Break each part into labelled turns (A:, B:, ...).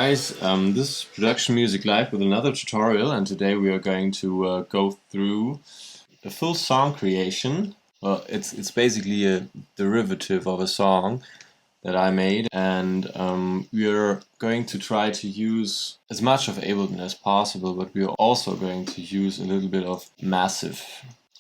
A: guys, this is Production Music Live with another tutorial, and today we are going to go through a full song creation. Well, it's basically a derivative of a song that I made, and we are going to try to use as much of Ableton as possible, but we are also going to use a little bit of massive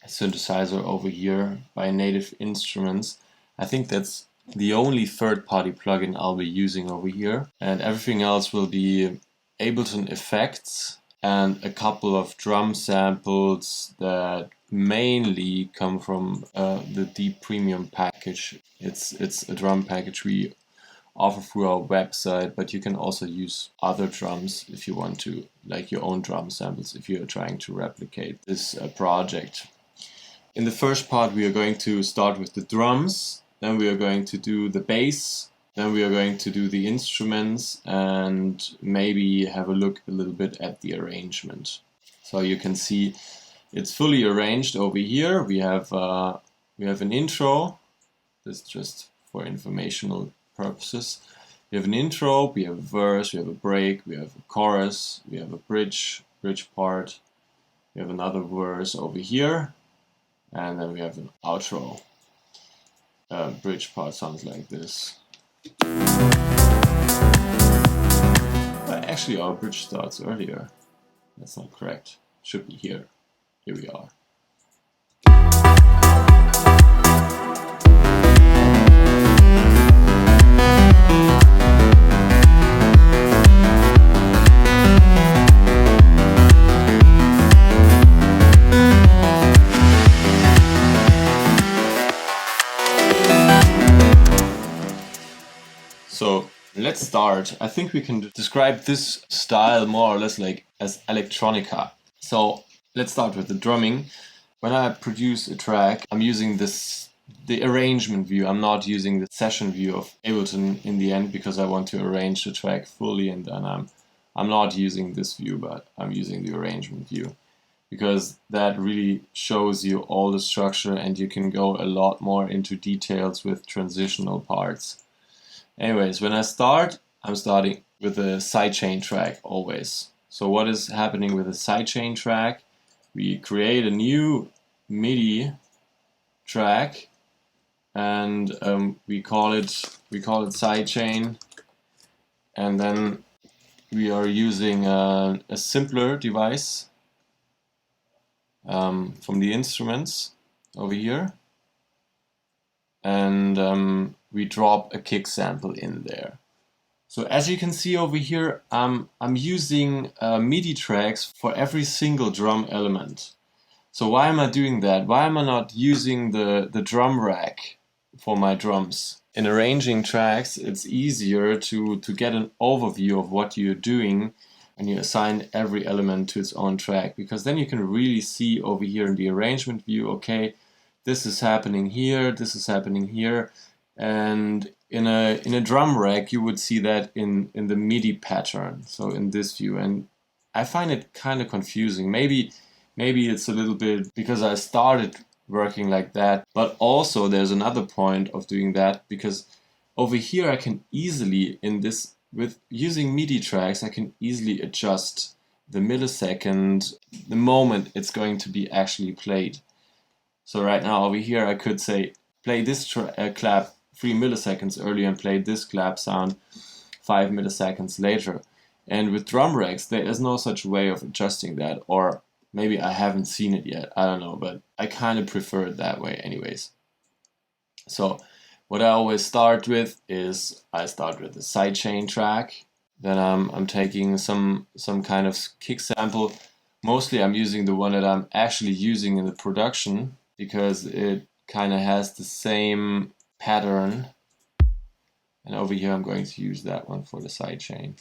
A: synthesizer over here by Native Instruments. I think that's the only third-party plugin I'll be using over here, and everything else will be Ableton effects and a couple of drum samples that mainly come from the Deep Premium package. It's a drum package we offer through our website, but you can also use other drums if you want to, like your own drum samples if you're trying to replicate this project. In the first part we are going to start with the drums. Then we are going to do the bass, then we are going to do the instruments, and maybe have a look a little bit at the arrangement. So you can see it's fully arranged over here. We have an intro. This is just for informational purposes. We have an intro, we have a verse, we have a break, we have a chorus, we have a bridge part, we have another verse over here, and then we have an outro. Bridge part sounds like this. Actually, our bridge starts earlier. That's not correct. Should be here. Here we are. So let's start. I think we can describe this style more or less like as electronica. So let's start with the drumming. When I produce a track, I'm using the arrangement view. I'm not using the session view of Ableton in the end because I want to arrange the track fully, and then I'm not using this view, but I'm using the arrangement view because that really shows you all the structure and you can go a lot more into details with transitional parts. Anyways, when I start, I'm starting with a sidechain track always. So what is happening with a sidechain track? We create a new MIDI track, and we call it sidechain, and then we are using a simpler device from the instruments over here, and we drop a kick sample in there. So as you can see over here, I'm using MIDI tracks for every single drum element. So why am I doing that? Why am I not using the drum rack for my drums? In arranging tracks, it's easier to get an overview of what you're doing when you assign every element to its own track, because then you can really see over here in the arrangement view, okay, this is happening here, this is happening here. And in a drum rack you would see that in the MIDI pattern, so in this view, and I find it kind of confusing. Maybe it's a little bit because I started working like that, but also there's another point of doing that, because over here I can easily, with using MIDI tracks, I can easily adjust the millisecond, the moment it's going to be actually played. So right now over here I could say play this clap 3 milliseconds earlier and play this clap sound 5 milliseconds later. And with drum racks there is no such way of adjusting that, or maybe I haven't seen it yet, I don't know, but I kind of prefer it that way anyways. So what I always start with is I start with the sidechain track, then I'm taking some kind of kick sample. Mostly I'm using the one that I'm actually using in the production because it kind of has the same pattern, and over here I'm going to use that one for the sidechain.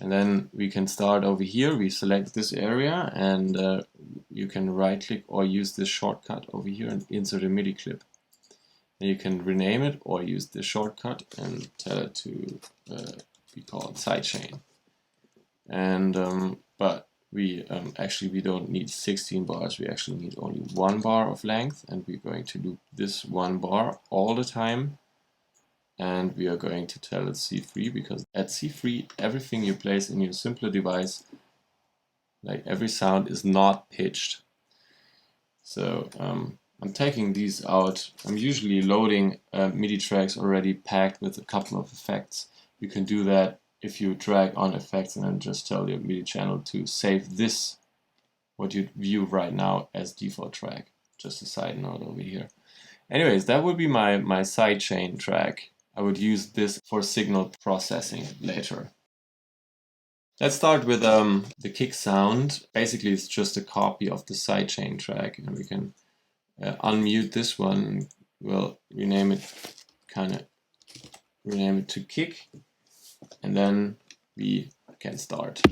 A: And then we can start over here. We select this area, and you can right click or use this shortcut over here and insert a MIDI clip. And you can rename it or use this shortcut and tell it to be called sidechain. And but we don't need 16 bars, we actually need only 1 bar of length, and we're going to loop this 1 bar all the time and we are going to tell it C3, because at C3 everything you place in your simpler device, like every sound, is not pitched. So I'm taking these out. I'm usually loading MIDI tracks already packed with a couple of effects. You can do that if you drag on effects and then just tell your MIDI channel to save this, what you view right now, as default track. Just a side note over here. Anyways, that would be my sidechain track. I would use this for signal processing later. Let's start with the kick sound. Basically, it's just a copy of the sidechain track, and we can unmute this one. We'll rename it to kick, and then we can start.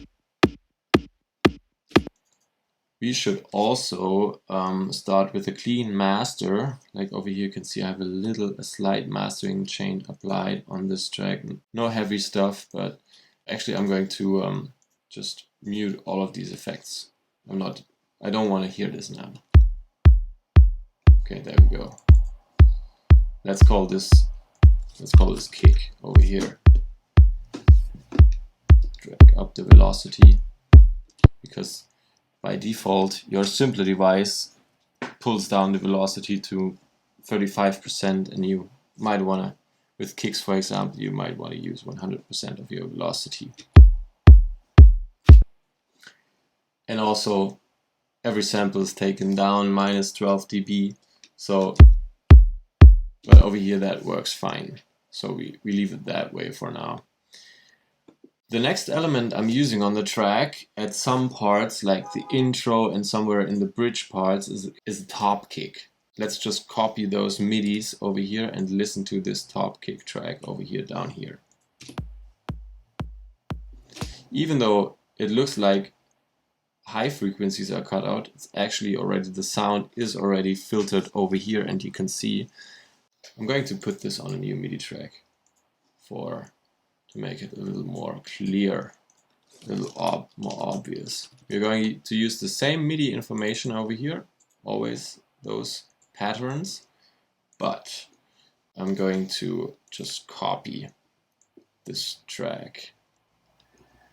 A: We should also start with a clean master. Like over here you can see I have a slight mastering chain applied on this track. No heavy stuff, but actually I'm going to just mute all of these effects. I don't want to hear this now. Okay, there we go. Let's call this kick over here. Drag up the velocity, because by default your simpler device pulls down the velocity to 35%, and you might want to, with kicks for example, you might want to use 100% of your velocity. And also every sample is taken down -12 dB, so but over here that works fine, so we leave it that way for now. The next element I'm using on the track at some parts, like the intro and somewhere in the bridge parts, is a top kick. Let's just copy those MIDIs over here and listen to this top kick track over here, down here. Even though it looks like high frequencies are cut out, it's actually already, the sound is already filtered over here, and you can see. I'm going to put this on a new MIDI track to make it a little more clear, a little more obvious. We're going to use the same MIDI information over here, always those patterns, but I'm going to just copy this track,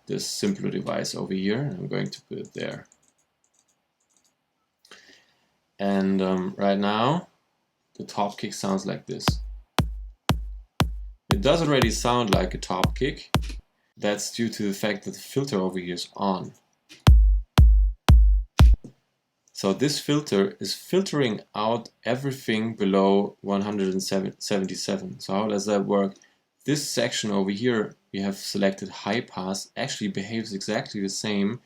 A: this simpler device over here, and I'm going to put it there. And right now the top kick sounds like this. It does already sound like a top kick. That's due to the fact that the filter over here is on. So this filter is filtering out everything below 177. So how does that work? This section over here we have selected high pass actually behaves exactly the same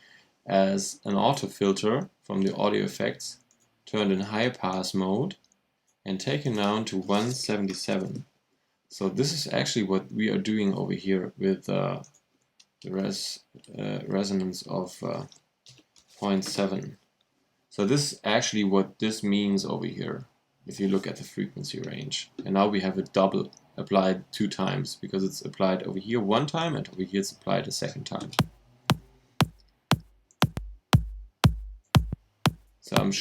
A: as an auto filter from the audio effects, turned in high pass mode and taken down to 177. So this is actually what we are doing over here with the resonance of 0.7. So this is actually what this means over here if you look at the frequency range. And now we have a double applied 2 times, because it's applied over here 1 time and over here it's applied a 2nd time. So I'm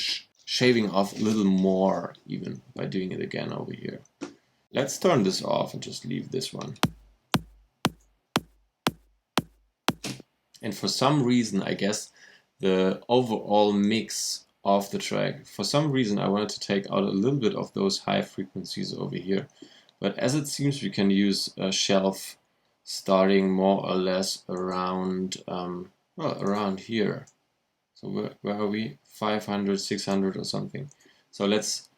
A: shaving off a little more even by doing it again over here. Let's turn this off and just leave this one. And for some reason, I guess the overall mix of the track, for some reason I wanted to take out a little bit of those high frequencies over here. But as it seems we can use a shelf starting more or less around, around here. So where are we? 500, 600 or something. So let's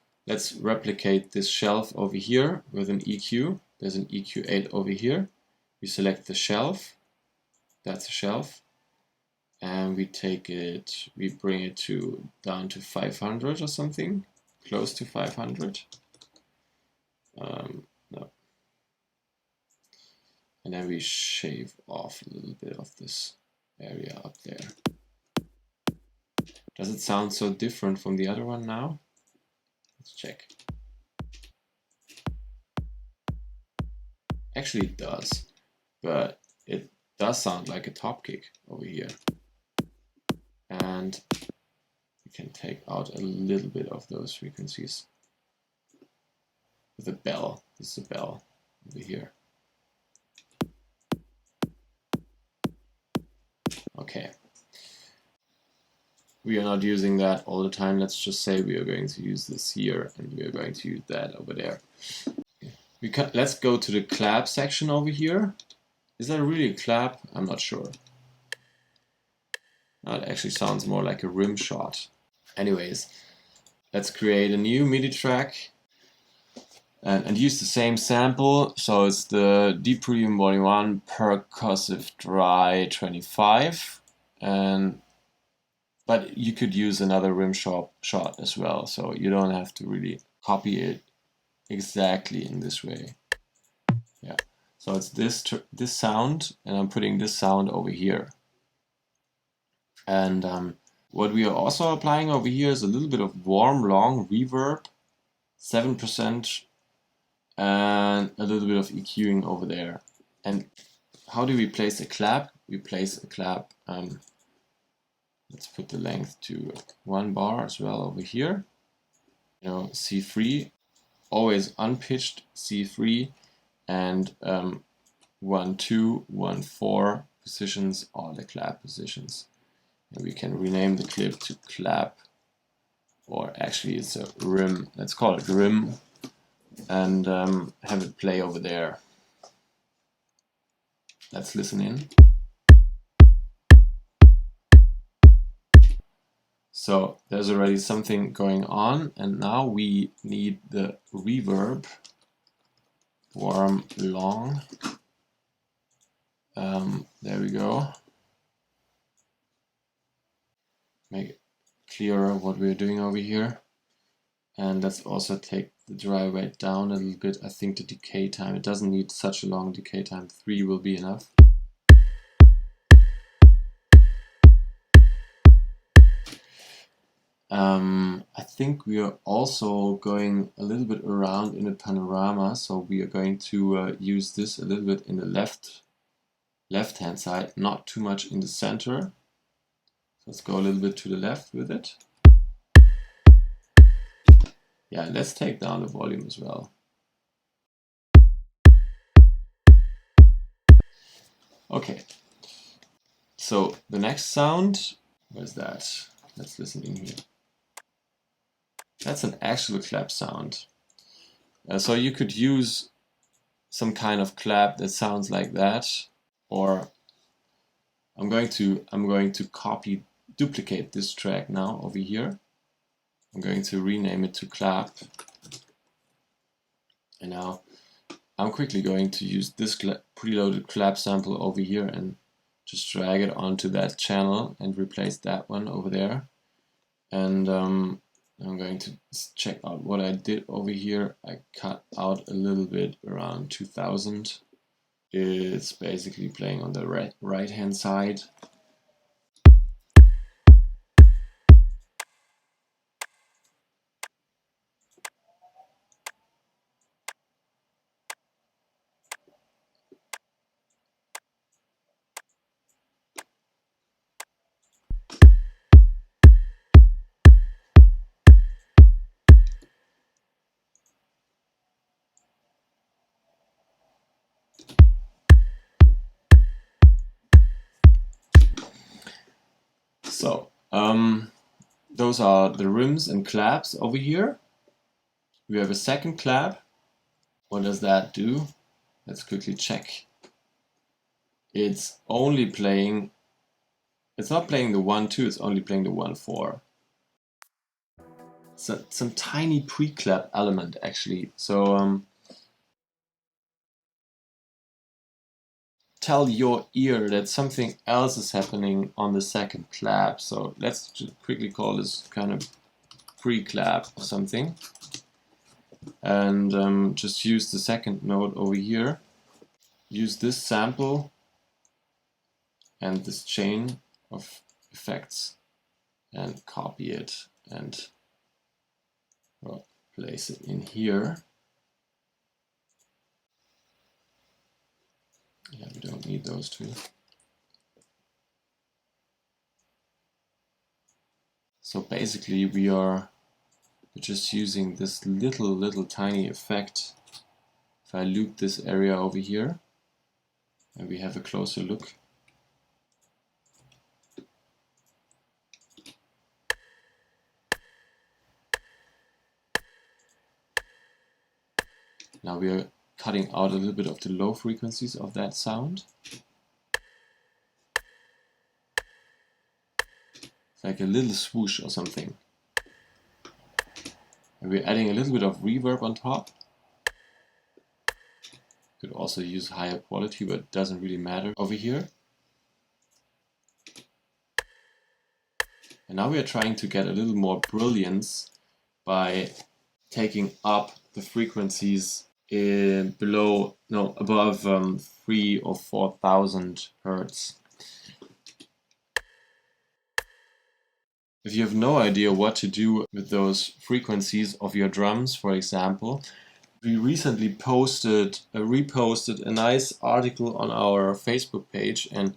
A: replicate this shelf over here with an EQ. There's an EQ8 over here. We select the shelf. That's a shelf. And we take it, we bring it down to 500 or something, close to 500. No. And then we shave off a little bit of this area up there. Does it sound so different from the other one now? Let's check. Actually it does, but it does sound like a top kick over here. And we can take out a little bit of those frequencies with a bell. This is a bell over here. Okay. We are not using that all the time. Let's just say we are going to use this here and we are going to use that over there. Let's go to the clap section over here. Is that really a clap? I'm not sure. No, it actually sounds more like a rim shot. Anyways, let's create a new MIDI track and use the same sample. So it's the Deep Premium Volume 1 Percussive Dry 25. But you could use another rim shot as well, so you don't have to really copy it exactly in this way. Yeah, so it's this sound, and I'm putting this sound over here. And what we are also applying over here is a little bit of warm, long reverb, 7%, and a little bit of EQing over there. And how do we place a clap? We place a clap. Let's put the length to 1 bar as well over here. You know, C3, always unpitched C3, and 1, 2, 1, 4 positions are the clap positions. And we can rename the clip to clap, or actually it's a rim. Let's call it rim, and have it play over there. Let's listen in. So there's already something going on, and now we need the reverb, warm, long. There we go. Make it clearer what we're doing over here. And let's also take the dry rate down a little bit. I think the decay time, it doesn't need such a long decay time. 3 will be enough. I think we are also going a little bit around in a panorama, so we are going to use this a little bit in the left hand side, not too much in the center. So let's go a little bit to the left with it. Yeah, let's take down the volume as well. Okay, so the next sound, where's that? Let's listen in here. That's an actual clap sound. So you could use some kind of clap that sounds like that, or I'm going to duplicate this track now over here. I'm going to rename it to clap, and now I'm quickly going to use this preloaded clap sample over here and just drag it onto that channel and replace that one over there. And I'm going to check out what I did over here. I cut out a little bit around 2000. It's basically playing on the right hand side. So those are the rims and claps over here. We have a second clap. What does that do? Let's quickly check. It's only playing, it's not playing the 1-2, it's only playing the 1-4. So some tiny pre-clap element actually. So tell your ear that something else is happening on the second clap. So let's just quickly call this kind of pre-clap or something. And just use the second note over here. Use this sample and this chain of effects and copy it and place it in here. Yeah, we don't need those two. So basically we're just using this little tiny effect. If If I loop this area over here and we have a closer look, now we are cutting out a little bit of the low frequencies of that sound. It's like a little swoosh or something. And we're adding a little bit of reverb on top. Could also use higher quality, but it doesn't really matter over here. And now we are trying to get a little more brilliance by taking up the frequencies above 3,000 or 4,000 hertz. If you have no idea what to do with those frequencies of your drums, for example, we recently reposted a nice article on our Facebook page, and a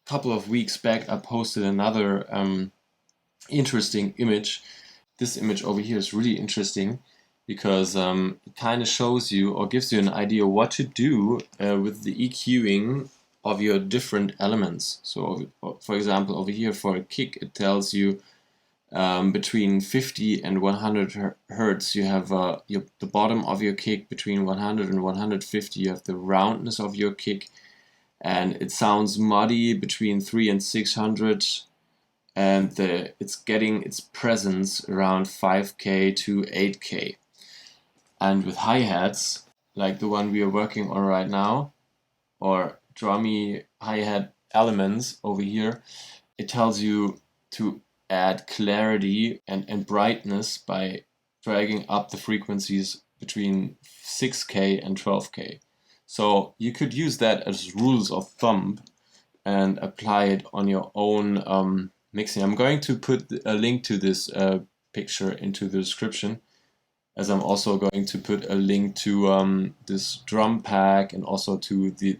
A: couple of weeks back I posted another interesting image. This image over here is really interesting because it kind of shows you or gives you an idea what to do with the EQing of your different elements. So for example, over here for a kick, it tells you between 50 and 100 hertz you have the bottom of your kick. Between 100 and 150 you have the roundness of your kick, and it sounds muddy between 300 and 600, and it's getting its presence around 5K to 8K. And with hi-hats, like the one we are working on right now, or drummy hi-hat elements over here, it tells you to add clarity and brightness by dragging up the frequencies between 6K and 12K. So you could use that as rules of thumb and apply it on your own mixing. I'm going to put a link to this picture into the description, as I'm also going to put a link to this drum pack and also to the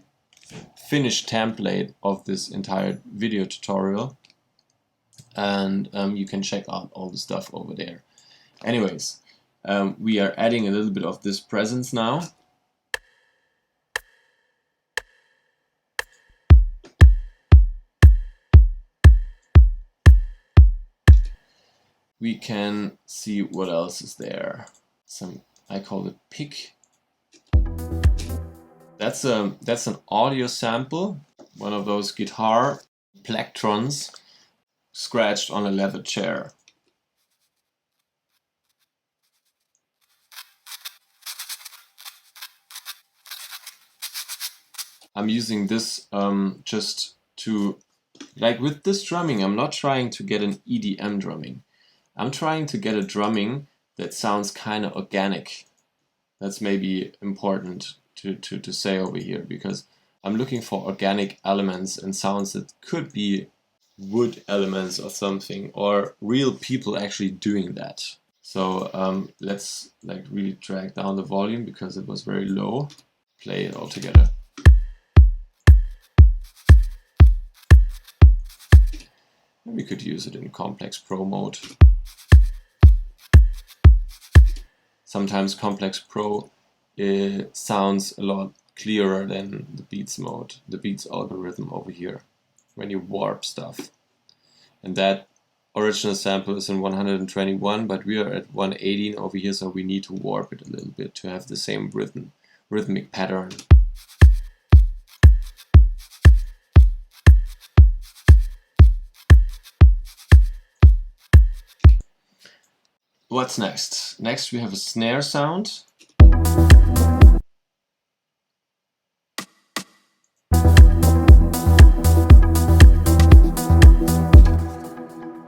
A: finished template of this entire video tutorial. And you can check out all the stuff over there. Anyways, we are adding a little bit of this presence now. We can see what else is there. I call it pick. That's an audio sample, one of those guitar plectrons scratched on a leather chair. I'm using this just to, like with this drumming, I'm not trying to get an EDM drumming. I'm trying to get a drumming that sounds kind of organic. That's maybe important to say over here, because I'm looking for organic elements and sounds that could be wood elements or something, or real people actually doing that. So let's like really drag down the volume because it was very low. Play it all together. We could use it in Complex Pro mode. Sometimes Complex Pro sounds a lot clearer than the Beats mode, the Beats algorithm over here, when you warp stuff. And that original sample is in 121, but we are at 118 over here, so we need to warp it a little bit to have the same rhythmic pattern. What's next? Next we have a snare sound.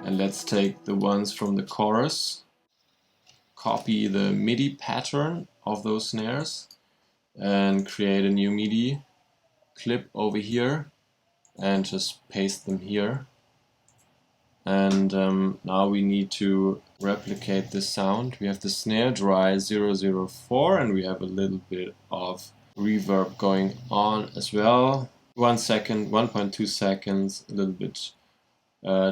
A: And let's take the ones from the chorus, copy the MIDI pattern of those snares, and create a new MIDI clip over here, and just paste them here. And now we need to replicate this sound. We have the snare dry 004, and we have a little bit of reverb going on as well. 1 second, 1.2 seconds, a little bit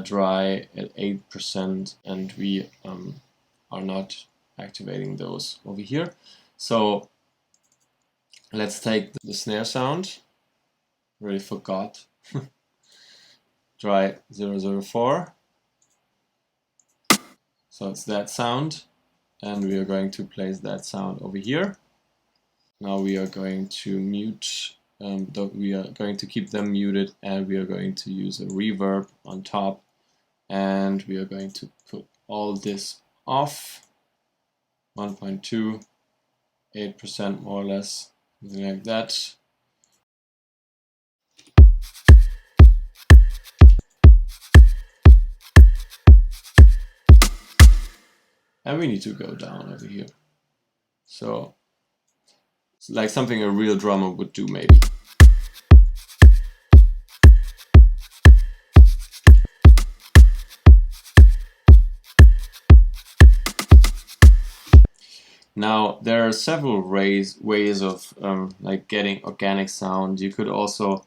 A: dry at 8%, and we are not activating those over here. So Let's take the snare sound. Really forgot. Try 004. So it's that sound, and we are going to place that sound over here. Now we are going to mute, we are going to keep them muted, and we are going to use a reverb on top, and we are going to put all this off, 1.2, 8% more or less, something like that. And we need to go down over here. So it's like something a real drummer would do maybe. Now there are several ways of like getting organic sound. You could also,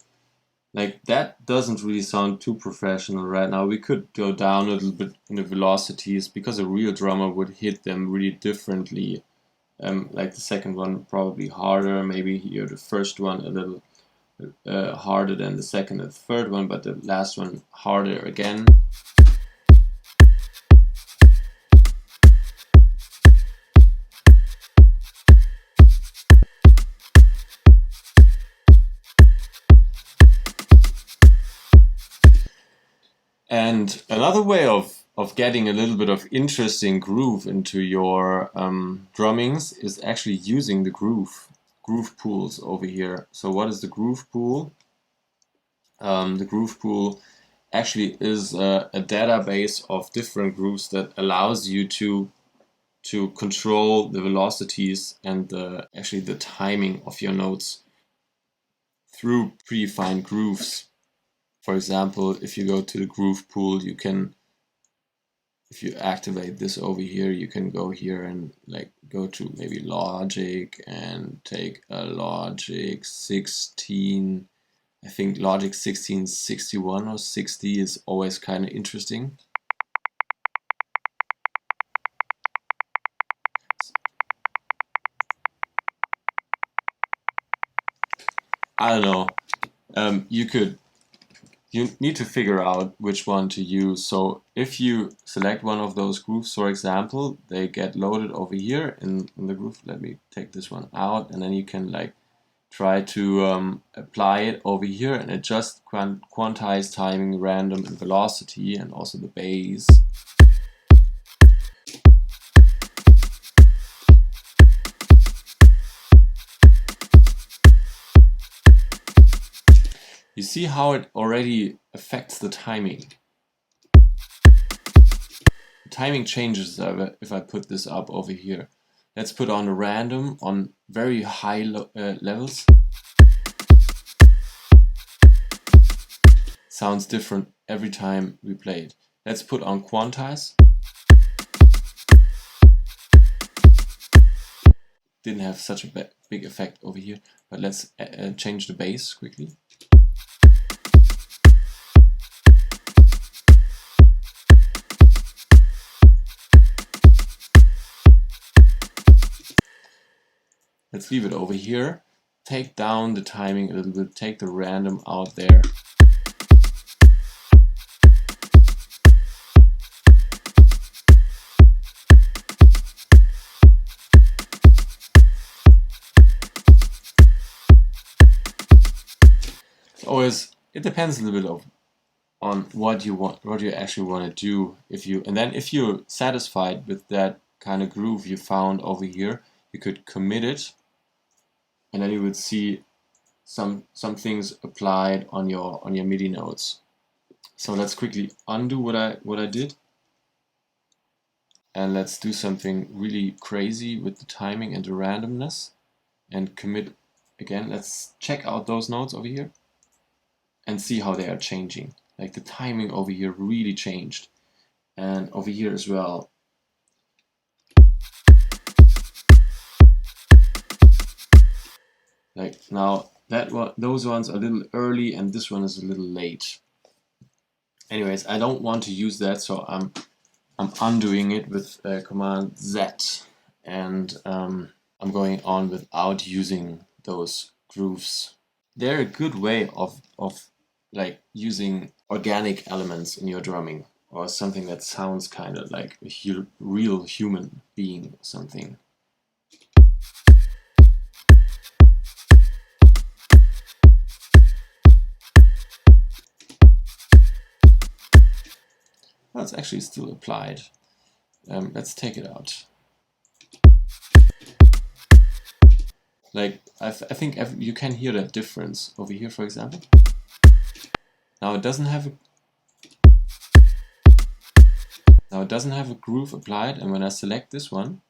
A: like, that doesn't really sound too professional right now. We could go down a little bit in the velocities because a real drummer would hit them really differently. Like the second one probably harder, maybe here the first one a little harder than the second and third one, but the last one harder again. And another way of getting a little bit of interesting groove into your drummings is actually using the groove pools over here. So what is the groove pool? The groove pool actually is a database of different grooves that allows you to control the velocities and actually the timing of your notes through predefined grooves. For example, if you go to the groove pool, you can, if you activate this over here, you can go here and like go to maybe Logic and take a Logic 16. I think Logic 1661 or 60 is always kind of interesting. I don't know. You need to figure out which one to use. So if you select one of those grooves, for example, they get loaded over here in the groove. Let me take this one out, and then you can like try to apply it over here and adjust quantize timing, random, and velocity, and also the bass. You see how it already affects the timing. The timing changes if I put this up over here. Let's put on a random on very high levels. Sounds different every time we play it. Let's put on quantize. Didn't have such a big effect over here, but let's change the bass quickly. Let's leave it over here. Take down the timing a little bit, take the random out there. It depends a little bit on what you actually want to do. If you're satisfied with that kind of groove you found over here, you could commit it, and then you would see some things applied on your MIDI notes. So let's quickly undo what I did, and let's do something really crazy with the timing and the randomness, and commit again. Let's check out those notes over here and see how they are changing. Like the timing over here really changed, and over here as well. Like now those ones are a little early and this one is a little late. Anyways, I don't want to use that, so I'm undoing it with Command Z, and I'm going on without using those grooves. They're a good way of like using organic elements in your drumming, or something that sounds kind of like a real human being or something. Well, it's actually still applied. Let's take it out. Like, I think you can hear that difference over here, for example. Now it doesn't have a groove applied, and when I select this one,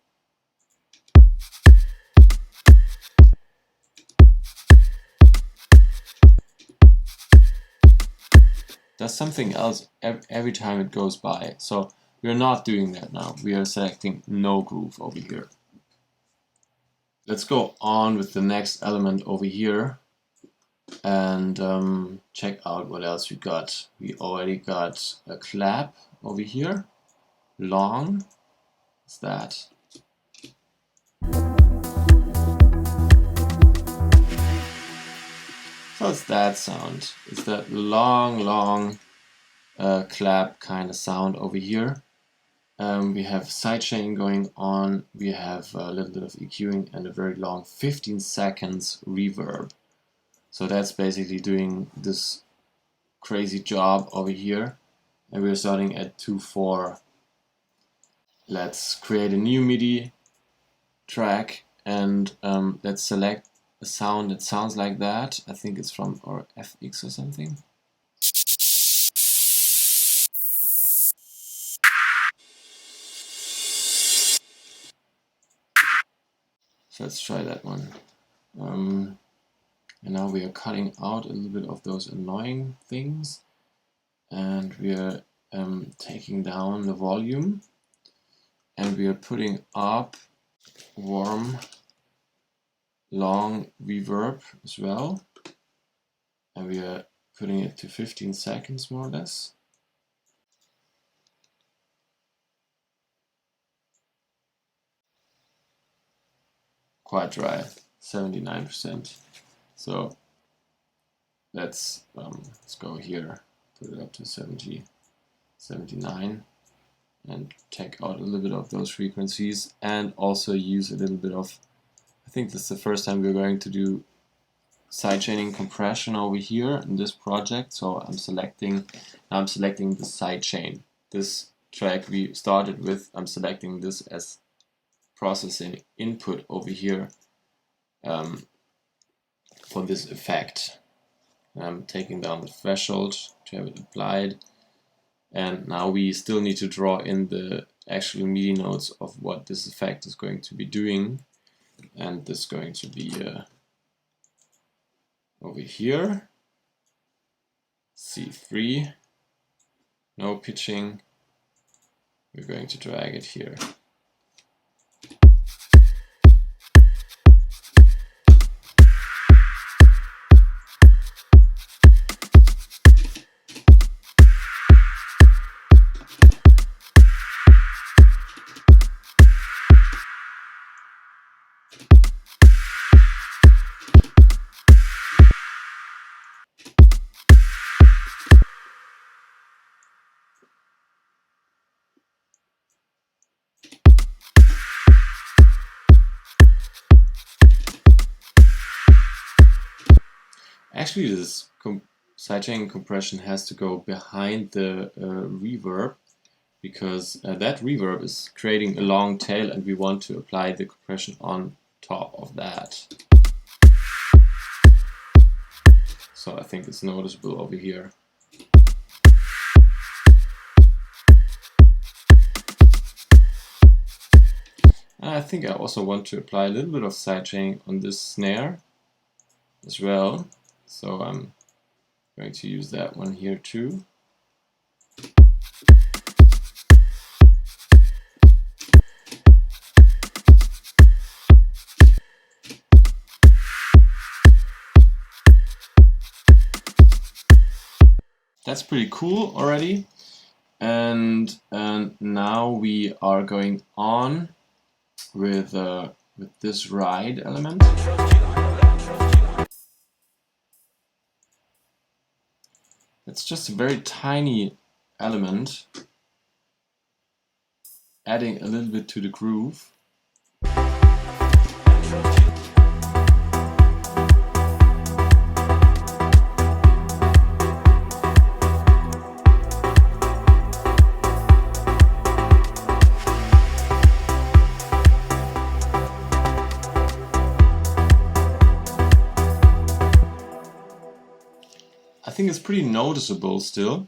A: does something else every time it goes by. So we're not doing that now. We are selecting no groove over here. Let's go on with the next element over here and check out what else we got. We already got a clap over here. Long. What's that? So it's that sound. It's that long clap kind of sound over here. We have sidechain going on. We have a little bit of EQing and a very long 15 seconds reverb. So that's basically doing this crazy job over here. And we're starting at 2/4. Let's create a new MIDI track and let's select a sound that sounds like that. I think it's from our FX or something. So let's try that one. And now we are cutting out a little bit of those annoying things, and we are taking down the volume, and we are putting up warm long reverb as well, and we are putting it to 15 seconds more or less. Quite dry, 79%. So let's go here, put it up to 70, 79, and take out a little bit of those frequencies, and also use a little bit of, I think this is the first time we're going to do sidechaining compression over here in this project. So I'm selecting the sidechain. This track we started with, I'm selecting this as processing input over here for this effect. I'm taking down the threshold to have it applied, and now we still need to draw in the actual MIDI notes of what this effect is going to be doing, and this is going to be over here, C3, no pitching, we're going to drag it here. Actually, this sidechain compression has to go behind the reverb, because that reverb is creating a long tail and we want to apply the compression on top of that. So I think it's noticeable over here. And I think I also want to apply a little bit of sidechain on this snare as well. So I'm going to use that one here too. That's pretty cool already. And now we are going on with this ride element. It's just a very tiny element, adding a little bit to the groove. I think it's pretty noticeable still.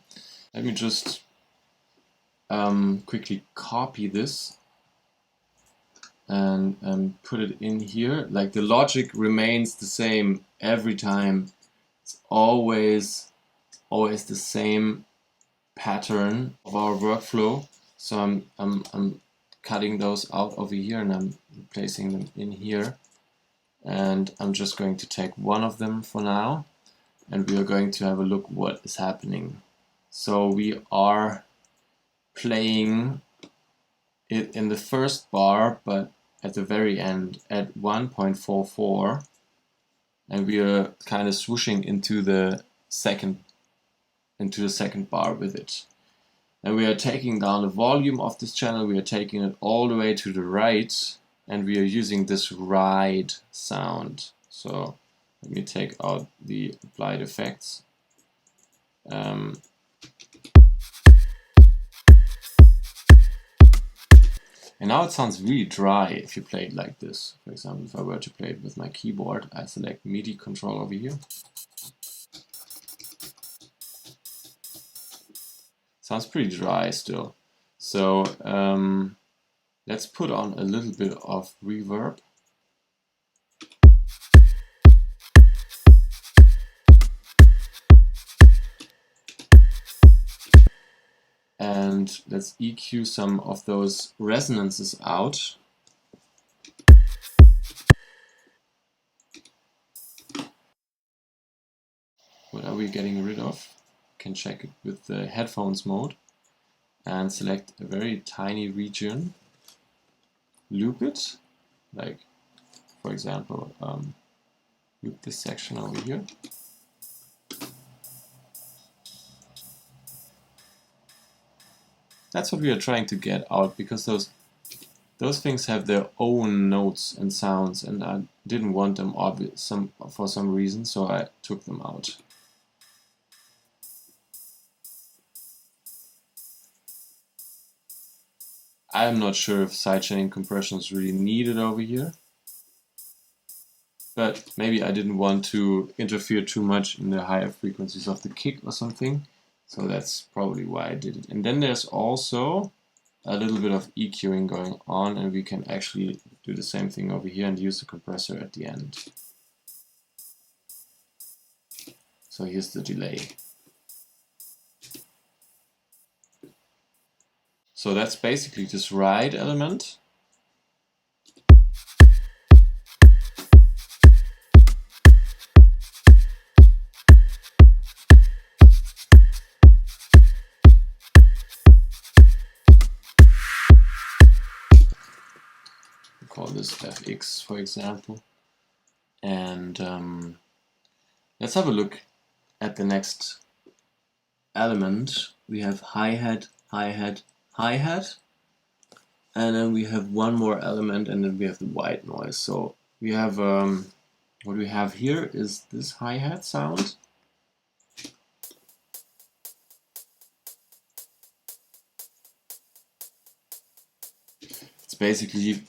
A: Let me just quickly copy this and put it in here. Like the logic remains the same every time. It's always the same pattern of our workflow. So I'm cutting those out over here and I'm placing them in here. And I'm just going to take one of them for now. And we are going to have a look what is happening. So we are playing it in the first bar, but at the very end at 1.44, and we are kind of swooshing into the second bar with it. And we are taking down the volume of this channel, we are taking it all the way to the right, and we are using this ride sound. So let me take out the applied effects. And now it sounds really dry if you play it like this. For example, if I were to play it with my keyboard, I select MIDI control over here. Sounds pretty dry still. So let's put on a little bit of reverb. And let's EQ some of those resonances out. What are we getting rid of? Can check it with the headphones mode and select a very tiny region, loop it, like for example loop this section over here. That's what we are trying to get out, because those things have their own notes and sounds, and I didn't want them obvious for some reason, so I took them out. I'm not sure if sidechaining compression is really needed over here, but maybe I didn't want to interfere too much in the higher frequencies of the kick or something, so that's probably why I did it. And then there's also a little bit of EQing going on, and we can actually do the same thing over here and use the compressor at the end. So here's the delay. So that's basically this ride element. We call this FX, for example. And let's have a look at the next element. We have hi-hat, hi-hat, hi-hat, and then we have one more element, and then we have the white noise. So we have what we have here is this hi-hat sound. It's basically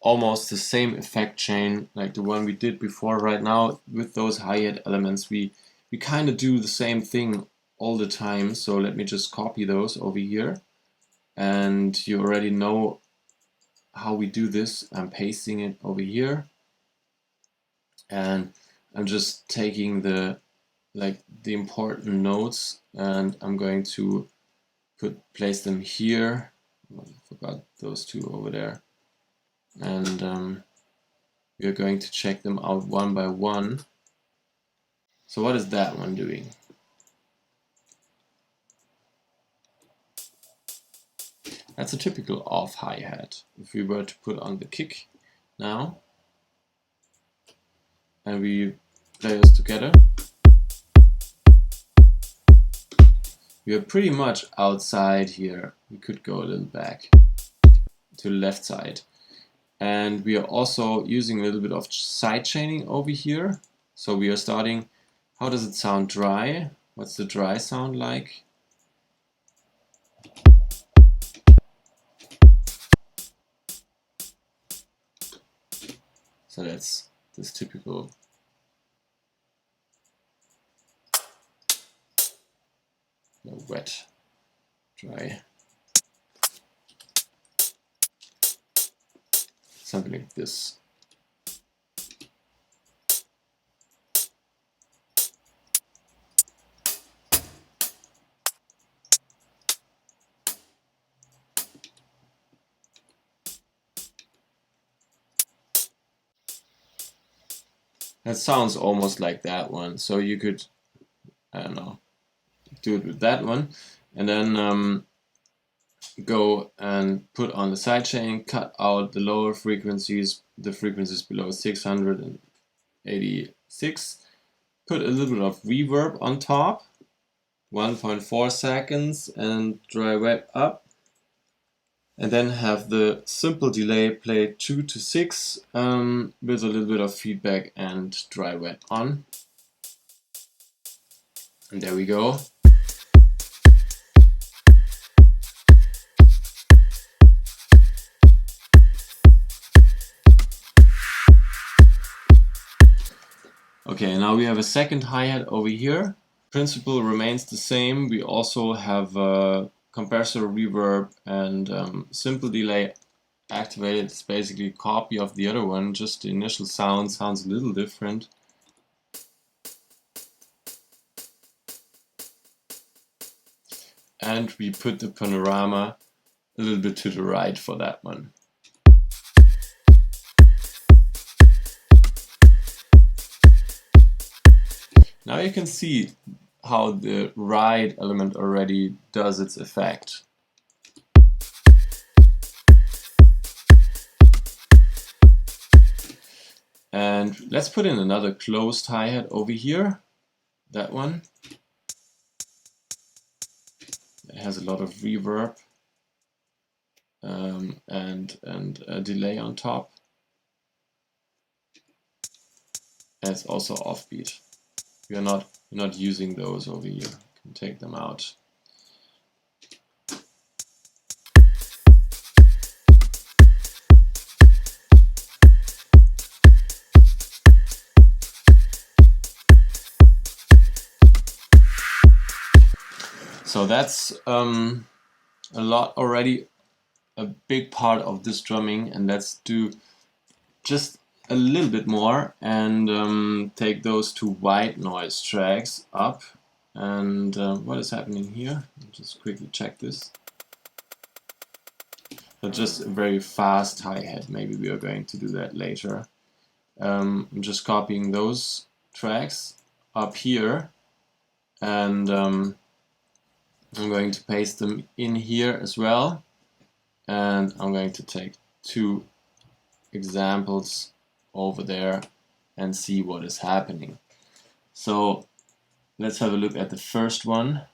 A: almost the same effect chain like the one we did before. Right now with those hi-hat elements we kind of do the same thing all the time. So let me just copy those over here, and you already know how we do this. I'm pasting it over here, and I'm just taking the important notes, and I'm going to place them here. I forgot those two over there, and we are going to check them out one by one. So what is that one doing? That's a typical off hi-hat. If we were to put on the kick now, and we play this together, we are pretty much outside here. We could go a little back to the left side. And we are also using a little bit of sidechaining over here. So we are starting, how does it sound dry? What's the dry sound like? So that's this typical wet, dry. Something like this. That sounds almost like that one. So you could, I don't know, do it with that one, and then go and put on the sidechain, cut out the lower frequencies, the frequencies below 686, put a little bit of reverb on top, 1.4 seconds, and dry wet up, and then have the simple delay play 2 to 6 with a little bit of feedback and dry wet on. And there we go. Okay, now we have a second hi-hat over here. Principle remains the same. We also have compressor, reverb, and simple delay activated. It's basically a copy of the other one, just the initial sounds a little different. And we put the panorama a little bit to the right for that one. Now you can see how the ride element already does its effect. And let's put in another closed hi-hat over here, that one. It has a lot of reverb and a delay on top. And it's also offbeat. We're not using those over here. You can take them out. So that's a lot already, a big part of this drumming, and let's do just a little bit more and take those two white noise tracks up. And what is happening here? Just quickly check this. So just a very fast hi-hat. Maybe we are going to do that later. I'm just copying those tracks up here, and I'm going to paste them in here as well. And I'm going to take two examples over there and see what is happening. So let's have a look at the first one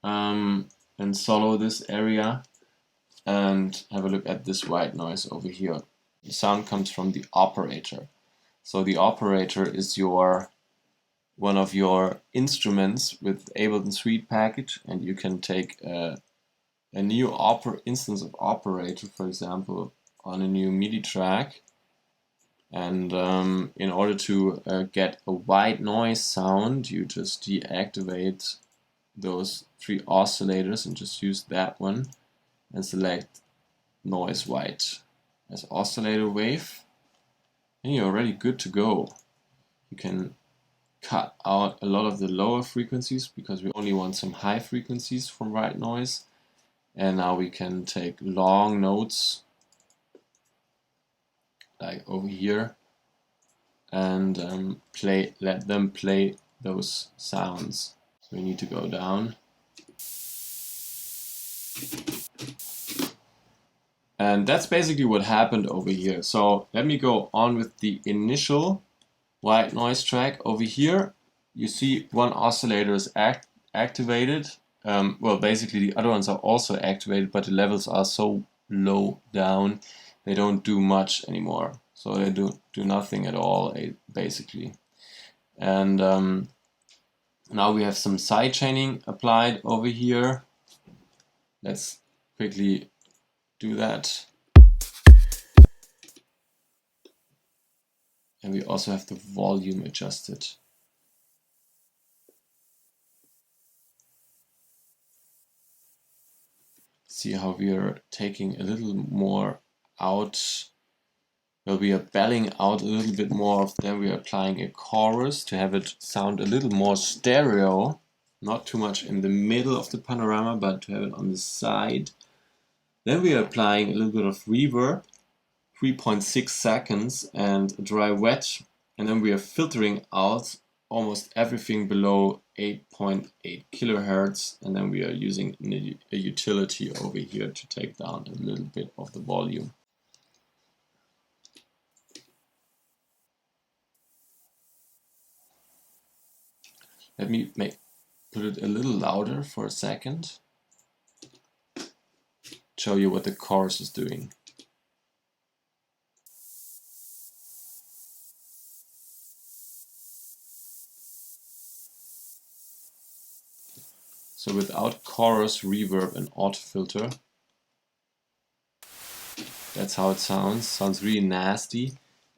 A: and solo this area and have a look at this white noise over here. The sound comes from the operator. So the operator is one of your instruments with Ableton Suite package, and you can take a new instance of operator, for example, on a new MIDI track. And in order to get a white noise sound, you just deactivate those three oscillators and just use that one and select noise white as oscillator wave. And you're already good to go. You can cut out a lot of the lower frequencies because we only want some high frequencies from white noise. And now we can take long notes like over here and let them play those sounds. So we need to go down. And that's basically what happened over here. So let me go on with the initial white noise track over here, you see one oscillator is activated. Well, basically the other ones are also activated, but the levels are so low down, they don't do much anymore. So they do nothing at all, basically. And now we have some sidechaining applied over here. Let's quickly do that. And we also have the volume adjusted. See how we are taking a little more out. Well, we are belling out a little bit more, then we are applying a chorus to have it sound a little more stereo. Not too much in the middle of the panorama, but to have it on the side. Then we are applying a little bit of reverb, 3.6 seconds, and a dry wet. And then we are filtering out almost everything below 8.8 kilohertz. And then we are using a utility over here to take down a little bit of the volume. Let me put it a little louder for a second. Show you what the chorus is doing. So without chorus, reverb, and auto filter, that's how it sounds. Sounds really nasty.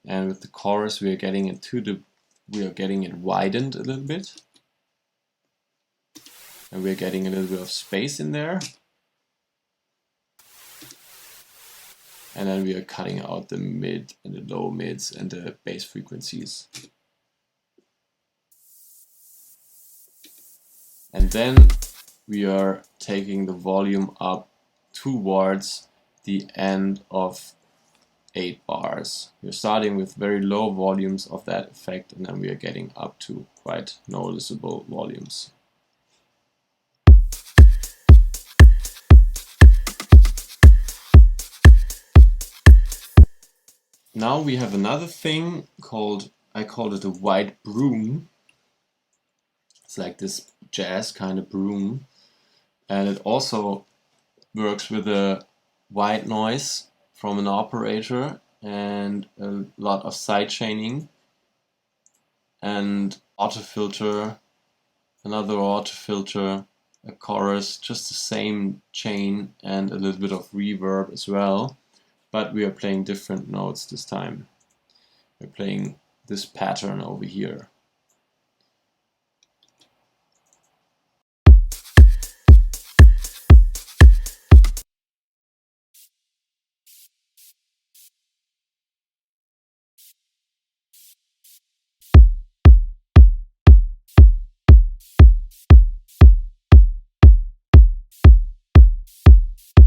A: And with the chorus, we are getting it widened a little bit. And we're getting a little bit of space in there. And then we are cutting out the mid and the low mids and the bass frequencies. And then we are taking the volume up towards the end of 8 bars. We're starting with very low volumes of that effect, and then we are getting up to quite noticeable volumes. Now we have another thing called, I call it a white broom. It's like this jazz kind of broom. And it also works with a white noise from an operator and a lot of sidechaining and auto filter, another auto filter, a chorus, just the same chain, and a little bit of reverb as well. But we are playing different notes this time. We're playing this pattern over here.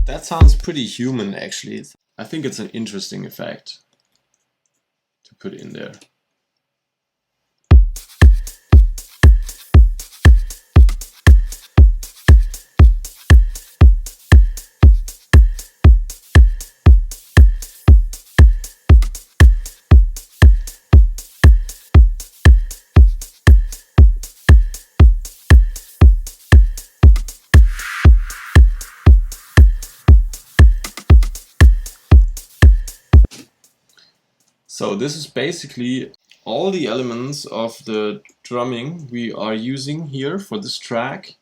A: That sounds pretty human, actually. I think it's an interesting effect to put in there. So this is basically all the elements of the drumming we are using here for this track.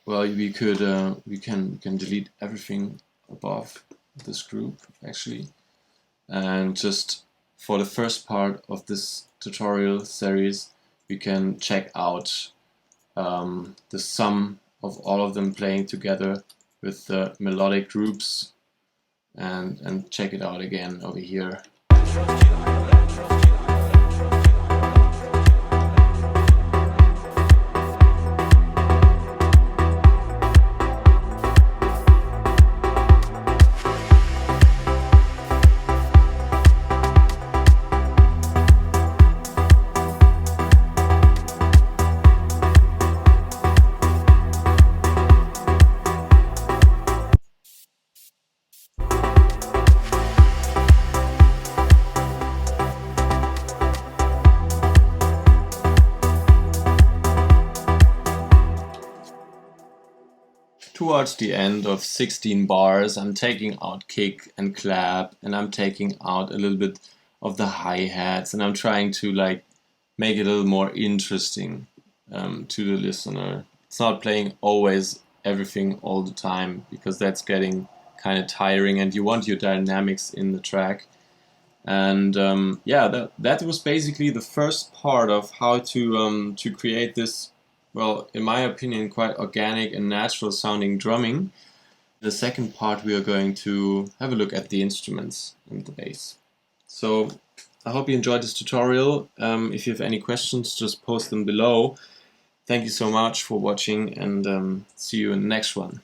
A: Well, we can delete everything above this group actually, and just for the first part of this tutorial series we can check out the sum of all of them playing together with the melodic groups, and check it out again over here. towards the end of 16 bars, I'm taking out kick and clap, and I'm taking out a little bit of the hi-hats, and I'm trying to like make it a little more interesting to the listener. It's not playing always everything all the time, because that's getting kind of tiring, and you want your dynamics in the track. And yeah, that was basically the first part of how to create this, well, in my opinion, quite organic and natural sounding drumming. The second part, we are going to have a look at the instruments and the bass. So I hope you enjoyed this tutorial. If you have any questions, just post them below. Thank you so much for watching, and see you in the next one.